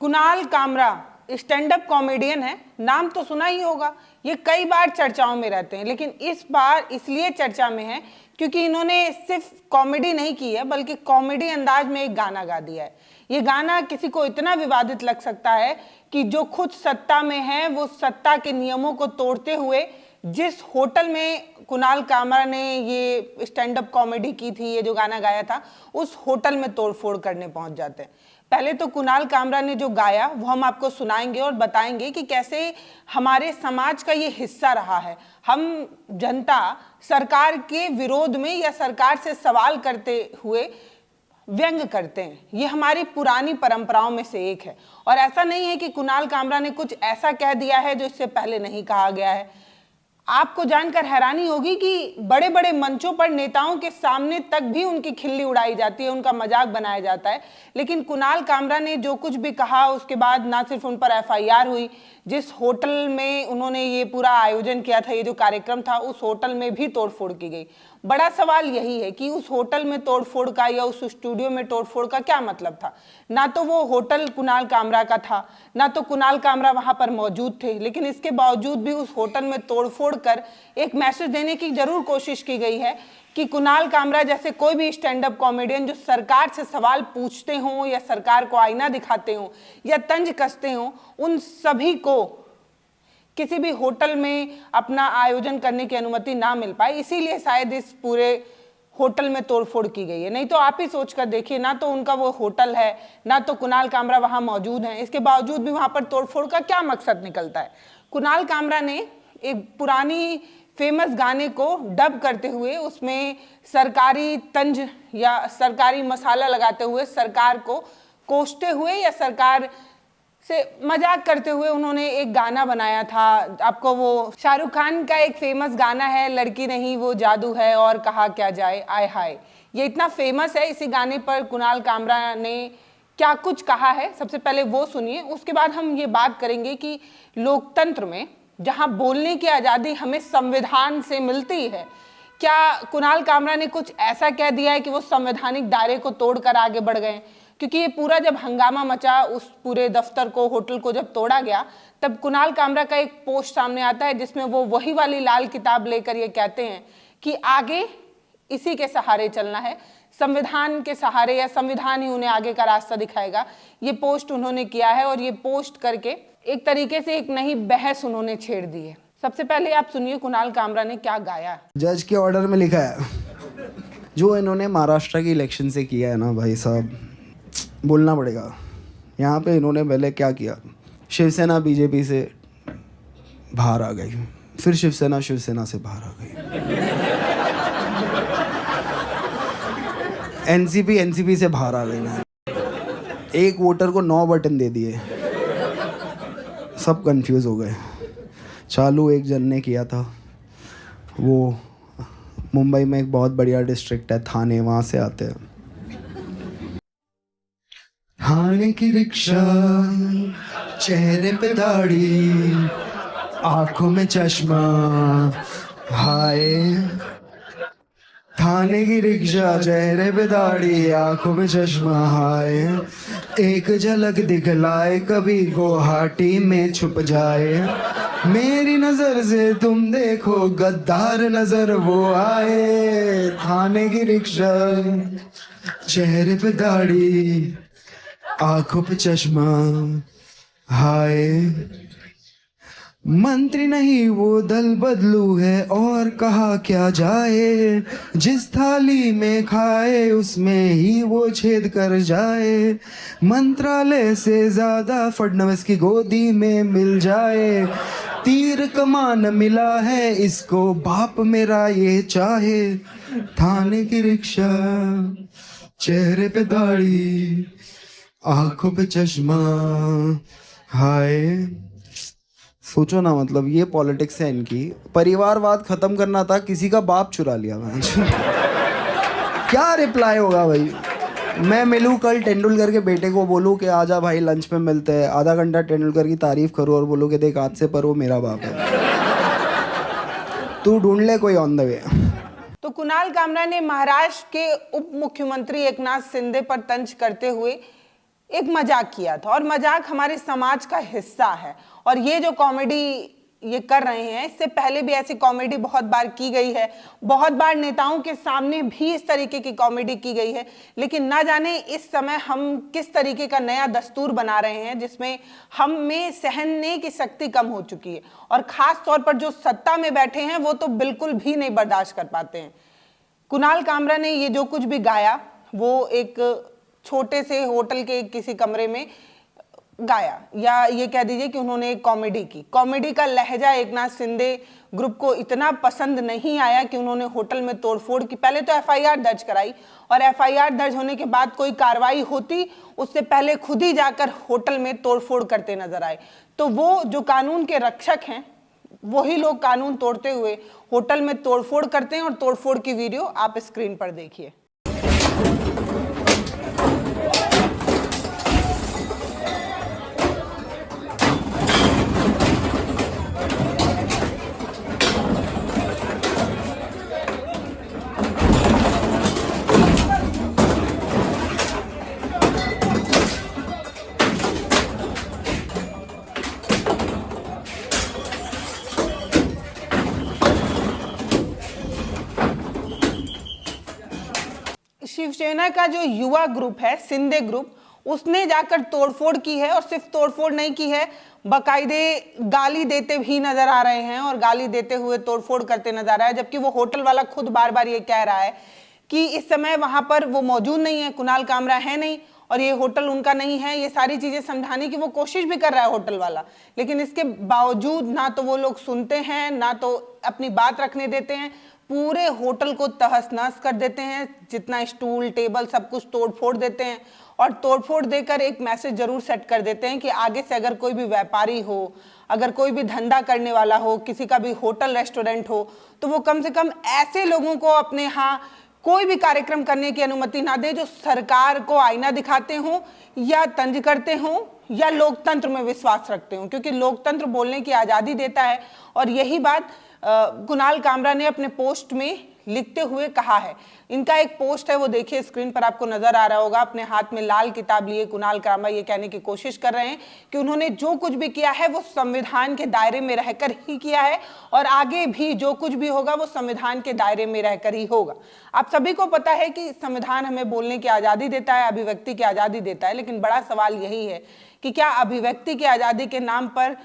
Kunal Kamra stand up comedian है, नाम तो सुना ही होगा। ये कई बार चर्चाओं में रहते हैं, लेकिन इस बार इसलिए चर्चा में है क्योंकि इन्होंने सिर्फ कॉमेडी नहीं की है बल्कि कॉमेडी अंदाज में एक गाना गा दिया है। ये गाना किसी को इतना विवादित लग सकता है कि जो खुद सत्ता में है वो सत्ता के नियमों को तोड़ते हुए जिस होटल में कुणाल कामरा ने ये स्टैंड अप कॉमेडी की थी, ये जो गाना गाया था, उस होटल में तोड़फोड़ करने पहुंच जाते हैं। पहले तो कुणाल कामरा ने जो गाया वो हम आपको सुनाएंगे और बताएंगे कि कैसे हमारे समाज का ये हिस्सा रहा है। हम जनता सरकार के विरोध में या सरकार से सवाल करते हुए व्यंग करते हैं। ये हमारी पुरानी परंपराओं में से एक है और ऐसा नहीं है कि कुणाल कामरा ने कुछ ऐसा कह दिया है जो इससे पहले नहीं कहा गया है। आपको जानकर हैरानी होगी कि बड़े बड़े मंचों पर नेताओं के सामने तक भी उनकी खिल्ली उड़ाई जाती है, उनका मजाक बनाया जाता है, लेकिन कुणाल कामरा ने जो कुछ भी कहा उसके बाद ना सिर्फ उन पर एफआईआर हुई, जिस होटल में उन्होंने ये पूरा आयोजन किया था, ये जो कार्यक्रम था, उस होटल में भी तोड़फोड़ की गई। बड़ा सवाल यही है कि उस होटल में तोड़फोड़ का या उस स्टूडियो में तोड़फोड़ का क्या मतलब था। ना तो वो होटल कुणाल कामरा का था, ना तो कुणाल कामरा वहां पर मौजूद थे, लेकिन इसके बावजूद भी उस होटल में तोड़फोड़ कर एक मैसेज देने की जरूर कोशिश की गई है कि कुणाल कामरा जैसे कोई भी स्टैंड अप कॉमेडियन जो सरकार से सवाल पूछते हों या सरकार को आईना दिखाते हों या तंज कसते हों, उन सभी को किसी भी होटल में अपना आयोजन करने की अनुमति ना मिल पाए। इसीलिए शायद इस पूरे होटल में तोड़फोड़ की गई है। नहीं तो आप ही सोचकर देखिए, ना तो उनका वो होटल है, ना तो कुणाल कामरा वहां मौजूद हैं, इसके बावजूद भी वहां पर तोड़फोड़ का क्या मकसद निकलता है। कुणाल कामरा ने एक पुरानी फेमस गाने को डब करते हुए उसमें सरकारी तंज या सरकारी मसाला लगाते हुए सरकार को कोसते हुए या सरकार से मजाक करते हुए उन्होंने एक गाना बनाया था। आपको वो शाहरुख खान का एक फेमस गाना है, लड़की नहीं वो जादू है और कहा क्या जाए आय हाय, ये इतना फेमस है। इसी गाने पर कुणाल कामरा ने क्या कुछ कहा है, सबसे पहले वो सुनिए, उसके बाद हम ये बात करेंगे कि लोकतंत्र में जहां बोलने की आज़ादी हमें संविधान से मिलती है, क्या कुणाल कामरा ने कुछ ऐसा कह दिया है कि वो संवैधानिक दायरे को तोड़कर आगे बढ़ गए। क्योंकि ये पूरा जब हंगामा मचा, उस पूरे दफ्तर को, होटल को जब तोड़ा गया, तब कुणाल कामरा का एक पोस्ट सामने आता है जिसमें वो वही वाली लाल किताब लेकर ये कहते हैं कि आगे इसी के सहारे चलना है, संविधान के सहारे, या संविधान ही उन्हें आगे का रास्ता दिखाएगा। ये पोस्ट उन्होंने किया है और ये पोस्ट करके एक तरीके से एक नई बहस उन्होंने छेड़ दी है। सबसे पहले आप सुनिए कुणाल कामरा ने क्या गाया। जज के ऑर्डर में लिखा है, जो इन्होंने महाराष्ट्र की इलेक्शन से किया है ना भाई साहब, बोलना पड़ेगा। यहाँ पे इन्होंने पहले क्या किया, शिवसेना बीजेपी से बाहर आ गई, फिर शिवसेना से बाहर आ गई, एनसीपी से बाहर आ गई, एक वोटर को 9 बटन दे दिए, सब कंफ्यूज हो गए। चालू एक जन ने किया था, वो मुंबई में एक बहुत बढ़िया डिस्ट्रिक्ट है थाने, वहाँ से आते हैं। थाने की रिक्शा, चेहरे पे दाढ़ी, आंखों में चश्मा, हाय। थाने की रिक्शा, चेहरे पे दाढ़ी, आंखों में चश्मा, हाय। एक झलक दिखलाए कभी गुवाहाटी में छुप जाए, मेरी नजर से तुम देखो गद्दार नजर वो आए। थाने की रिक्शा, चेहरे पे दाढ़ी, आंखों पे चश्मा, हाय। मंत्री नहीं वो दल बदलू है और कहा क्या जाए, जिस थाली में खाए उसमें ही वो छेद कर जाए। मंत्रालय से ज्यादा फडणवीस की गोदी में मिल जाए, तीर कमान मिला है इसको बाप मेरा ये चाहे। थाने की रिक्शा, चेहरे पे दाढ़ी, आंखों पे चश्मा, हाय। सोचो ना, मतलब ये पॉलिटिक्स है इनकी। परिवारवाद खत्म करना था, किसी का बाप चुरा लिया मैं। क्या रिप्लाई होगा भाई। मैं मिलूं कल तेंदुलकर के बेटे को, बोलूं कि आजा भाई लंच पे मिलते हैं, आधा घंटा तेंदुलकर की तारीफ करूं और बोलूं कि देख आज से पर वो मेरा बाप है, तू ढूंढ ले कोई ऑन द वे। तो कुणाल कामरा ने महाराष्ट्र के उप मुख्यमंत्री एकनाथ शिंदे पर तंज करते हुए एक मजाक किया था, और मजाक हमारे समाज का हिस्सा है। और ये जो कॉमेडी ये कर रहे हैं, इससे पहले भी ऐसी कॉमेडी बहुत बार की गई है, बहुत बार नेताओं के सामने भी इस तरीके की कॉमेडी की गई है, लेकिन ना जाने इस समय हम किस तरीके का नया दस्तूर बना रहे हैं जिसमें हम में सहने की शक्ति कम हो चुकी है। और खास तौर पर जो सत्ता में बैठे हैं वो तो बिल्कुल भी नहीं बर्दाश्त कर पाते हैं। कुणाल कामरा ने ये जो कुछ भी गाया वो एक छोटे से होटल के किसी कमरे में गाया, या ये कह दीजिए कि उन्होंने एक कॉमेडी की। कॉमेडी का लहजा एकनाथ शिंदे ग्रुप को इतना पसंद नहीं आया कि उन्होंने होटल में तोड़फोड़ की। पहले तो एफआईआर दर्ज कराई, और एफआईआर दर्ज होने के बाद कोई कार्रवाई होती उससे पहले खुद ही जाकर होटल में तोड़फोड़ करते नजर आए। तो वो जो कानून के रक्षक हैं वही लोग कानून तोड़ते हुए होटल में तोड़फोड़ करते हैं, और तोड़फोड़ की वीडियो आप स्क्रीन पर देखिए। शिवसेना का जो युवा ग्रुप है शिंदे ग्रुप, उसने जाकर तोड़फोड़ की है, और सिर्फ तोड़फोड़ नहीं की है, बाकायदे गाली देते भी नजर आ रहे हैं, और गाली देते हुए तोड़फोड़ करते नजर आ रहा है। जबकि वो होटल वाला खुद बार बार ये कह रहा है कि इस समय वहां पर वो मौजूद नहीं है, कुणाल कामरा है नहीं, और ये होटल उनका नहीं है। ये सारी चीजें समझाने की वो कोशिश भी कर रहा है होटल वाला, लेकिन इसके बावजूद ना तो वो लोग सुनते हैं, ना तो अपनी बात रखने देते हैं। पूरे होटल को तहस नहस कर देते हैं, जितना स्टूल टेबल सब कुछ तोड़फोड़ देते हैं, और तोड़फोड़ देकर एक मैसेज जरूर सेट कर देते हैं कि आगे से अगर कोई भी व्यापारी हो, अगर कोई भी धंधा करने वाला हो, किसी का भी होटल रेस्टोरेंट हो, तो वो कम से कम ऐसे लोगों को अपने यहाँ कोई भी कार्यक्रम करने की अनुमति ना दे जो सरकार को आईना दिखाते हों, या तंज करते हों, या लोकतंत्र में विश्वास रखते हों, क्योंकि लोकतंत्र बोलने की आज़ादी देता है। और यही बात कुणाल कामरा ने अपने पोस्ट में लिखते हुए कहा है। इनका एक पोस्ट है, वो देखिए स्क्रीन पर आपको नजर आ रहा होगा। अपने हाथ में लाल किताब लिए कुणाल कामरा ये कहने की कोशिश कर रहे हैं कि उन्होंने जो कुछ भी किया है वो संविधान के दायरे में रहकर ही किया है, और आगे भी जो कुछ भी होगा वो संविधान के दायरे में रहकर ही होगा। आप सभी को पता है कि संविधान हमें बोलने की आज़ादी देता है, अभिव्यक्ति की आज़ादी देता है, लेकिन बड़ा सवाल यही है कि क्या अभिव्यक्ति की आज़ादी के नाम पर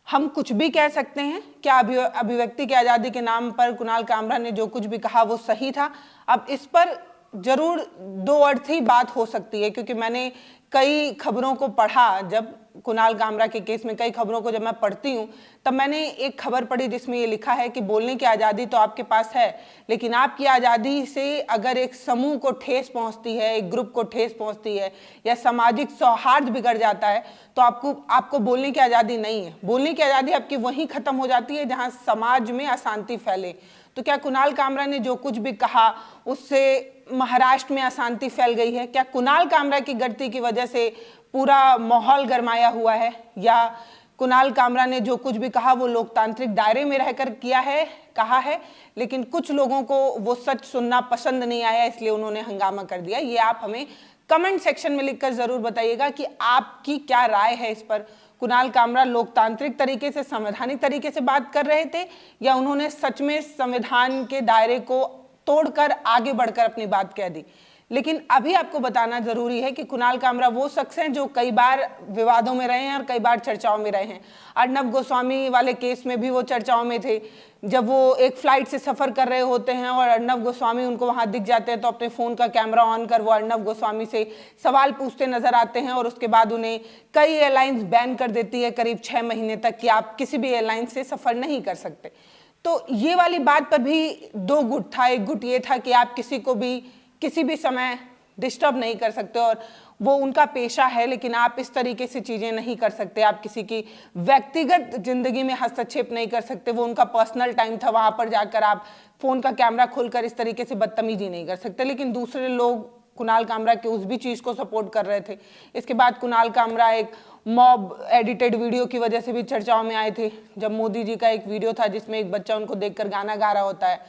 हम कुछ भी कह सकते हैं? क्या अभिव्यक्ति की आज़ादी के नाम पर कुणाल कामरा ने जो कुछ भी कहा वो सही था? अब इस पर जरूर दो अर्थी बात हो सकती है, क्योंकि मैंने कई खबरों को पढ़ा। जब कुणाल कामरा के केस में कई खबरों को जब मैं पढ़ती हूँ, तब मैंने एक खबर पढ़ी जिसमें ये लिखा है कि बोलने की आज़ादी तो आपके पास है, लेकिन आपकी आज़ादी से अगर एक समूह को ठेस पहुँचती है, एक ग्रुप को ठेस पहुँचती है, या सामाजिक सौहार्द बिगड़ जाता है, तो आपको बोलने की आज़ादी नहीं है। बोलने की आज़ादी आपकी वहीं खत्म हो जाती है जहाँ समाज में अशांति फैले। तो क्या कुणाल कामरा ने जो कुछ भी कहा उससे महाराष्ट्र में अशांति फैल गई है? क्या कुणाल कामरा की गलती की वजह से पूरा माहौल गरमाया हुआ है? या कुणाल कामरा ने जो कुछ भी कहा वो लोकतांत्रिक दायरे में रहकर कहा है, लेकिन कुछ लोगों को वो सच सुनना पसंद नहीं आया, इसलिए उन्होंने हंगामा कर दिया? ये आप हमें कमेंट सेक्शन में लिखकर जरूर बताइएगा कि आपकी क्या राय है इस पर। कुणाल कामरा लोकतांत्रिक तरीके से, संवैधानिक तरीके से बात कर रहे थे, या उन्होंने सच में संविधान के दायरे को तोड़कर आगे बढ़कर अपनी बात कह दी? लेकिन अभी आपको बताना जरूरी है कि कुणाल कामरा वो शख्स हैं जो कई बार विवादों में रहे हैं और कई बार चर्चाओं में रहे हैं। अर्नब गोस्वामी वाले केस में भी वो चर्चाओं में थे। जब वो एक फ्लाइट से सफर कर रहे होते हैं और अर्नब गोस्वामी उनको वहां दिख जाते हैं, तो अपने फोन का कैमरा ऑन कर वो अर्नब गोस्वामी से सवाल पूछते नजर आते हैं, और उसके बाद उन्हें कई एयरलाइंस बैन कर देती है करीब 6 महीने तक कि आप किसी भी एयरलाइन से सफर नहीं कर सकते। तो ये वाली बात पर भी दो गुट था। एक गुट ये था कि आप किसी को भी किसी भी समय डिस्टर्ब नहीं कर सकते, और वो उनका पेशा है, लेकिन आप इस तरीके से चीज़ें नहीं कर सकते। आप किसी की व्यक्तिगत जिंदगी में हस्तक्षेप नहीं कर सकते, वो उनका पर्सनल टाइम था, वहाँ पर जाकर आप फ़ोन का कैमरा खोलकर इस तरीके से बदतमीजी नहीं कर सकते। लेकिन दूसरे लोग कुणाल कामरा के उस भी चीज़ को सपोर्ट कर रहे थे। इसके बाद कुणाल कामरा एक मॉब एडिटेड वीडियो की वजह से भी चर्चाओं में आए थे। जब मोदी जी का एक वीडियो था जिसमें एक बच्चा उनको देखकर गाना गा रहा होता है,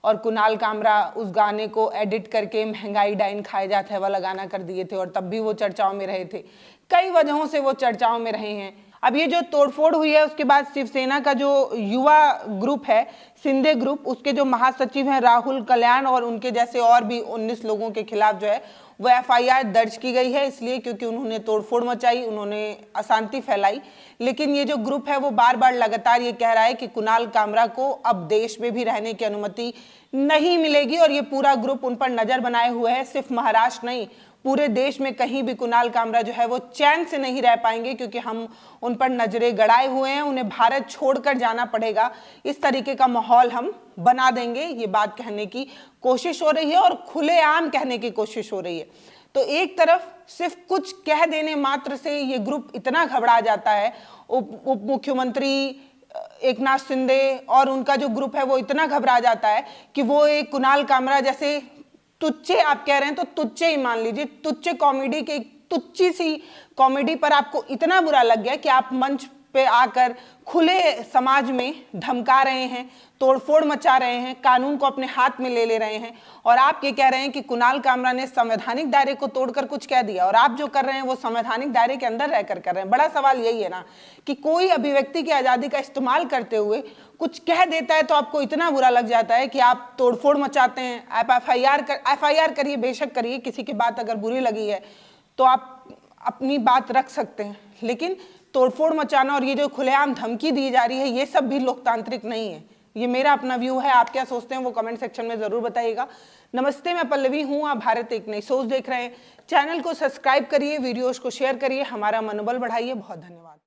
और कुणाल कामरा उस गाने को एडिट करके महंगाई डाइन खाए जाता है वाला गाना कर दिए थे और तब भी वो चर्चाओं में रहे थे। कई वजहों से वो चर्चाओं में रहे हैं। अब ये जो तोड़फोड़ हुई है उसके बाद शिवसेना का जो युवा ग्रुप है शिंदे ग्रुप, उसके जो महासचिव हैं राहुल कल्याण और उनके जैसे और भी 19 लोगों के खिलाफ जो है वो एफआईआर दर्ज की गई है, इसलिए क्योंकि उन्होंने तोड़फोड़ मचाई, उन्होंने अशांति फैलाई। लेकिन ये जो ग्रुप है वो बार बार लगातार ये कह रहा है कि कुणाल कामरा को अब देश में भी रहने की अनुमति नहीं मिलेगी और ये पूरा ग्रुप उन पर नजर बनाए हुए है। सिर्फ महाराष्ट्र नहीं, पूरे देश में कहीं भी कुणाल कामरा जो है वो चैन से नहीं रह पाएंगे क्योंकि हम उन पर नजरें गड़ाए हुए हैं, उन्हें भारत छोड़कर जाना पड़ेगा, इस तरीके का माहौल हम बना देंगे। ये बात कहने की कोशिश हो रही है और खुलेआम कहने की कोशिश हो रही है। तो एक तरफ सिर्फ कुछ कह देने मात्र से ये ग्रुप इतना घबरा जाता है, उप मुख्यमंत्री एकनाथ शिंदे और उनका जो ग्रुप है वो इतना घबरा जाता है कि वो एक कुणाल कामरा जैसे तुच्चे, आप कह रहे हैं तो तुच्चे ही मान लीजिए, तुच्चे कॉमेडी के तुच्ची सी कॉमेडी पर आपको इतना बुरा लग गया कि आप मंच पे आकर खुले समाज में धमका रहे हैं, तोड़फोड़ मचा रहे हैं, कानून को अपने हाथ में ले रहे हैं और आप ये कह रहे हैं कि कुणाल कामरा ने संवैधानिक दायरे को तोड़कर कुछ कह दिया और आप जो कर रहे हैं वो संवैधानिक दायरे के अंदर रहकर कर रहे हैं। बड़ा सवाल यही है ना कि कोई अभिव्यक्ति की आज़ादी का इस्तेमाल करते हुए कुछ कह देता है तो आपको इतना बुरा लग जाता है कि आप तोड़फोड़ मचाते हैं। आप एफआईआर करिए, बेशक करिए, किसी की बात अगर बुरी लगी है तो आप अपनी बात रख सकते हैं, लेकिन तोड़फोड़ मचाना और ये जो खुलेआम धमकी दी जा रही है ये सब भी लोकतांत्रिक नहीं है। ये मेरा अपना व्यू है, आप क्या सोचते हैं वो कमेंट सेक्शन में जरूर बताइएगा। नमस्ते, मैं पल्लवी हूँ, आप भारत एक नई सोच देख रहे हैं। चैनल को सब्सक्राइब करिए, वीडियोस को शेयर करिए, हमारा मनोबल बढ़ाइए। बहुत धन्यवाद।